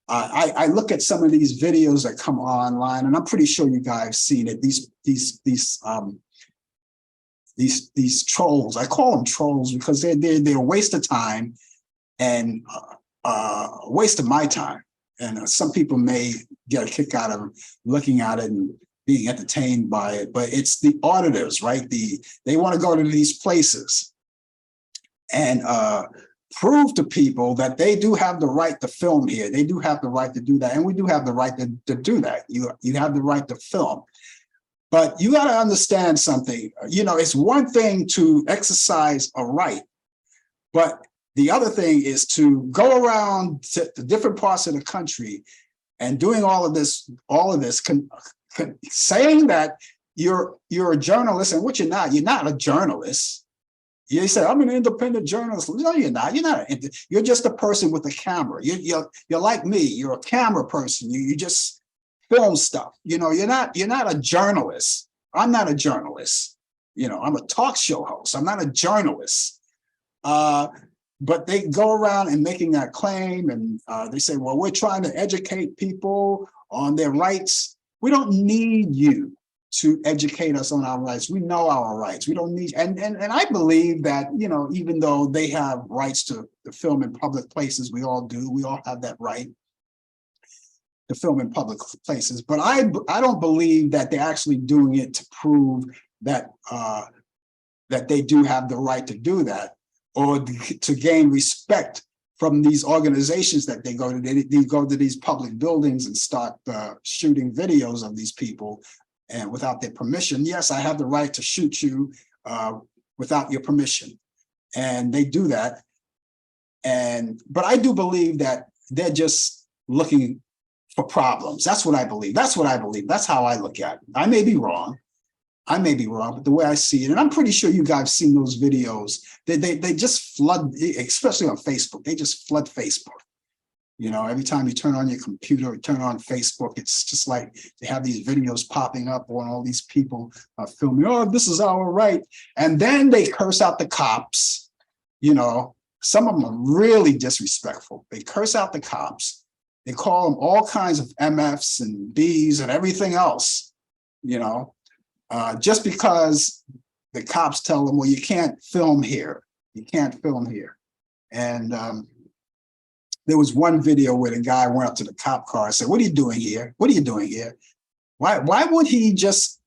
B: I look at some of these videos that come online, and I'm pretty sure you guys have seen it. These trolls. I call them trolls because they're a waste of time and a waste of my time. And some people may get a kick out of looking at it and being entertained by it, but it's the auditors, right? They want to go to these places and prove to people that they do have the right to film here. They do have the right to do that, and we do have the right to do that. You have the right to film, but you got to understand something. It's one thing to exercise a right, but the other thing is to go around to different parts of the country and doing all of this, saying that you're a journalist, and what you're not. You're not a journalist. You say, I'm an independent journalist. No, you're not. You're just a person with a camera. You're like me. You're a camera person. You just film stuff. You're not a journalist. I'm not a journalist. I'm a talk show host. I'm not a journalist. But they go around and making that claim, and they say, well, we're trying to educate people on their rights. We don't need you to educate us on our rights. We know our rights. We don't need, and I believe that, even though they have rights to film in public places, we all do. We all have that right to film in public places. But I don't believe that they're actually doing it to prove that that they do have the right to do that, or to gain respect from these organizations that they go to. They go to these public buildings and start shooting videos of these people, and without their permission. Yes, I have the right to shoot you without your permission, and they do that. But I do believe that they're just looking for problems. That's what I believe. That's how I look at it. I may be wrong, but the way I see it, and I'm pretty sure you guys have seen those videos, they just flood, especially on Facebook. They just flood Facebook. Every time you turn on your computer or turn on Facebook, it's just like they have these videos popping up on all these people filming, oh, this is our right. And then they curse out the cops. Some of them are really disrespectful. They curse out the cops. They call them all kinds of MFs and Bs and everything else, just because the cops tell them, well, you can't film here. You can't film here. And there was one video where the guy went up to the cop car and said, what are you doing here? What are you doing here? Why would he just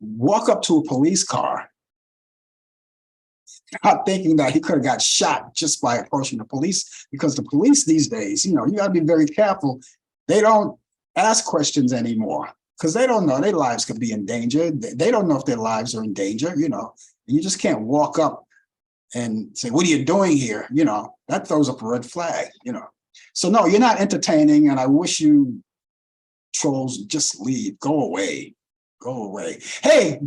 B: walk up to a police car, not thinking that he could have got shot just by approaching the police? Because the police these days, you got to be very careful. They don't ask questions anymore because they don't know their lives could be in danger. They don't know if their lives are in danger, You just can't walk up and say, what are you doing here? That throws up a red flag, So no, you're not entertaining, and I wish you trolls just leave, go away. Hey,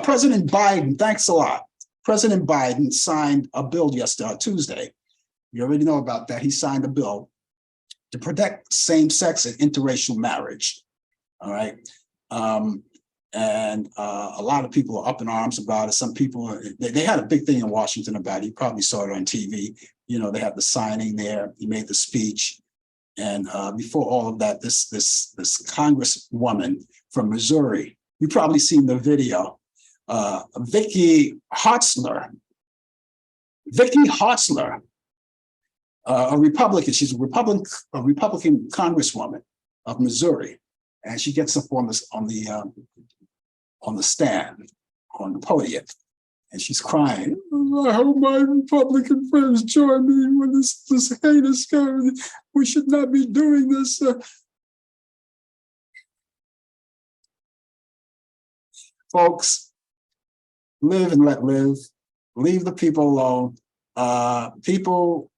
B: President Biden, thanks a lot. President Biden signed a bill Tuesday. You already know about that. He signed a bill to protect same-sex and interracial marriage, all right? And a lot of people are up in arms about it. Some people, they had a big thing in Washington about it. You probably saw it on TV. They had the signing there. He made the speech. And before all of that, this congresswoman from Missouri, you've probably seen the video, Vicky Hartzler, a Republican. She's a Republican congresswoman of Missouri. And she gets up on the stand, on the podium, and she's crying. I hope my Republican friends join me when this hate is coming. We should not be doing this. folks, live and let live. Leave the people alone. People,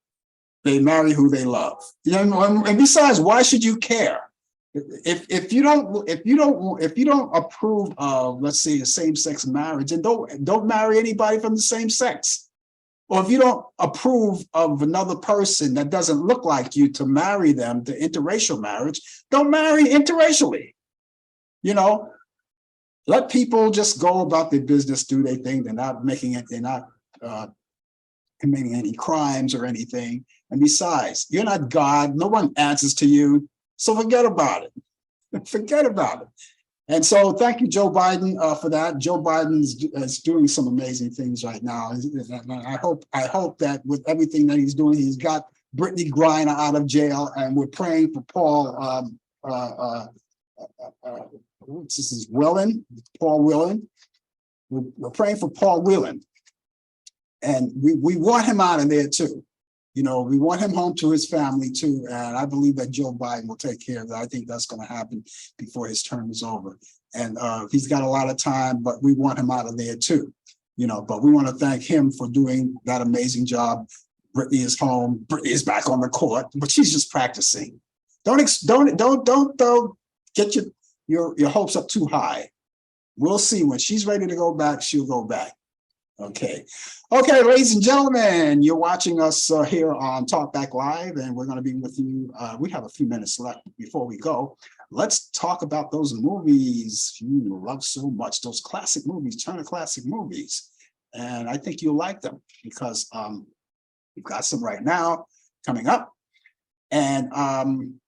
B: they marry who they love. You know, and besides, why should you care? If you don't approve of, let's say, a same-sex marriage, then don't marry anybody from the same sex. Or if you don't approve of another person that doesn't look like you to marry them, the interracial marriage, don't marry interracially. You know, let people just go about their business, do their thing. They're not making it, they're not committing any crimes or anything. And besides, you're not God. No one answers to you. So forget about it. Forget about it. And so thank you, Joe Biden, for that. Joe Biden is doing some amazing things right now. I hope that with everything that he's doing, he's got Brittany Griner out of jail, and we're praying for Paul Whelan. We're praying for Paul Whelan, and we want him out of there too. You know, we want him home to his family too, and I believe that Joe Biden will take care of that. I think that's going to happen before his term is over. And he's got a lot of time, but we want him out of there too. You know, but we want to thank him for doing that amazing job. Brittany is home. Brittany is back on the court, but she's just practicing. Don't get your hopes up too high. We'll see. When she's ready to go back, she'll go back. Okay, ladies and gentlemen, you're watching us here on Talk Back Live, and we're going to be with you. We have a few minutes left before we go. Let's talk about those movies you love so much, those classic movies, Turner Classic Movies. And I think you'll like them because we've got some right now coming up. And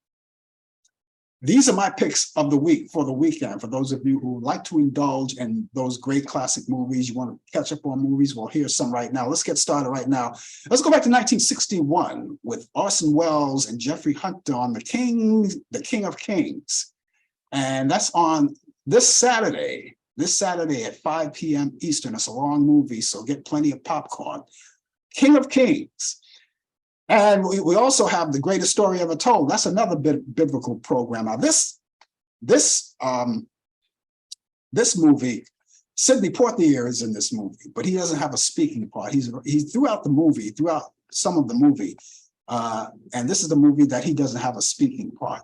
B: these are my picks of the week for the weekend. For those of you who like to indulge in those great classic movies, you want to catch up on movies, well, here's some right now. Let's get started right now. Let's go back to 1961 with Orson Welles and Jeffrey Hunter on The King of Kings. And that's on this Saturday at 5 p.m. Eastern. It's a long movie, so get plenty of popcorn. King of Kings. And we also have The Greatest Story Ever Told. That's another biblical program. Now, this movie, Sidney Poitier is in this movie, but he doesn't have a speaking part. He's throughout some of the movie, and this is the movie that he doesn't have a speaking part.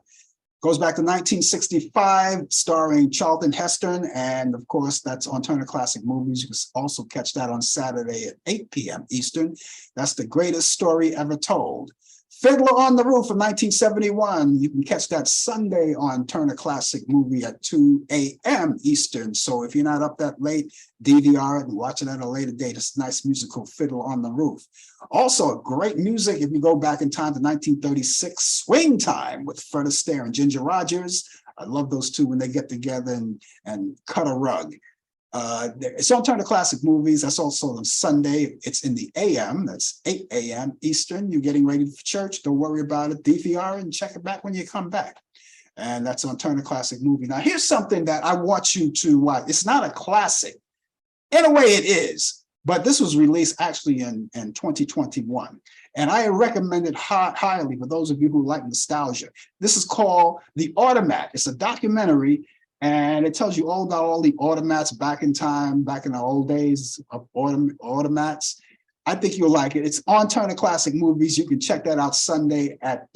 B: Goes back to 1965, starring Charlton Heston, and of course, that's on Turner Classic Movies. You can also catch that on Saturday at 8 p.m. Eastern. That's The Greatest Story Ever Told. Fiddler on the Roof from 1971. You can catch that Sunday on Turner Classic Movie at 2 a.m. Eastern. So if you're not up that late, DVR it and watch it at a later date. It's a nice musical, Fiddler on the Roof. Also, great music if you go back in time to 1936, Swing Time with Fred Astaire and Ginger Rogers. I love those two when they get together and cut a rug. It's on Turner Classic Movies. That's also on Sunday. It's in the AM. That's 8 a.m. Eastern. You're getting ready for church. Don't worry about it. DVR and check it back when you come back. And that's on Turner Classic Movie. Now, here's something that I want you to watch. It's not a classic. In a way, it is. But this was released actually in 2021. And I recommend it highly for those of you who like nostalgia. This is called The Automat. It's a documentary. And it tells you all about all the automats back in time, back in the old days of automats. I think you'll like it. It's on Turner Classic Movies. You can check that out Sunday at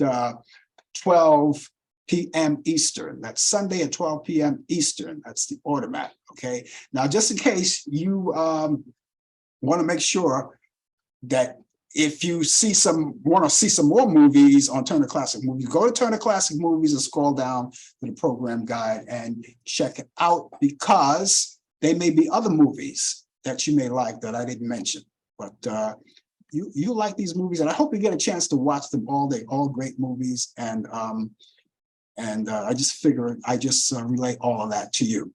B: 12 p.m. Eastern. That's Sunday at 12 p.m. Eastern. That's The Automat, okay? Now, just in case you want to make sure that if you want to see some more movies on Turner Classic Movies, go to Turner Classic Movies and scroll down to the program guide and check it out, because there may be other movies that you may like that I didn't mention. But you like these movies, and I hope you get a chance to watch them all. They're all great movies, and I just figured I just relay all of that to you.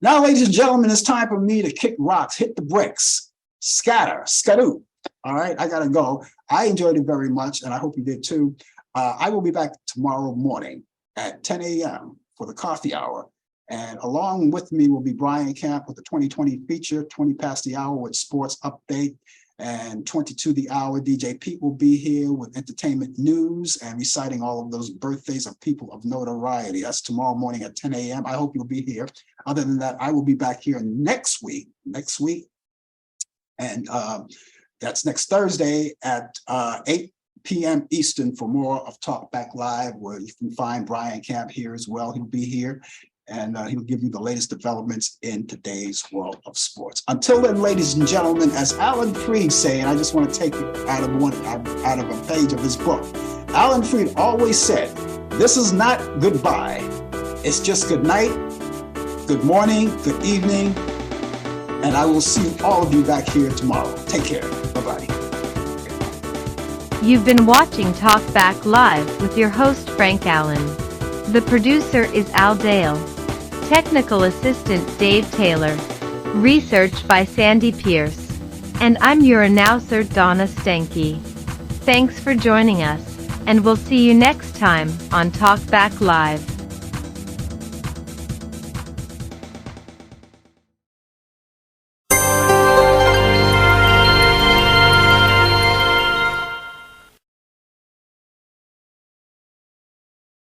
B: Now, ladies and gentlemen, it's time for me to kick rocks, hit the bricks, skadoo. All right, I gotta go. I enjoyed it very much, and I hope you did too. I will be back tomorrow morning at 10 a.m. for the coffee hour. And along with me will be Brian Camp with the 2020 feature, 20 past the hour with sports update. And 22 the hour, DJ Pete will be here with entertainment news and reciting all of those birthdays of people of notoriety. That's tomorrow morning at 10 a.m. I hope you'll be here. Other than that, I will be back here next week. And that's next Thursday at 8 p.m. Eastern for more of Talk Back Live, where you can find Brian Camp here as well. He'll be here. And he'll give you the latest developments in today's world of sports. Until then, ladies and gentlemen, as Allan Freed say, and I just want to take it out of a page of his book. Allan Freed always said, "This is not goodbye. It's just good night, good morning, good evening, and I will see all of you back here tomorrow. Take care. Bye-bye."
A: You've been watching Talk Back Live with your host Frank Allen. The producer is Al Dale. Technical assistant Dave Taylor. Research by Sandy Pierce. And I'm your announcer Donna Stenke. Thanks for joining us, and we'll see you next time on Talk Back Live.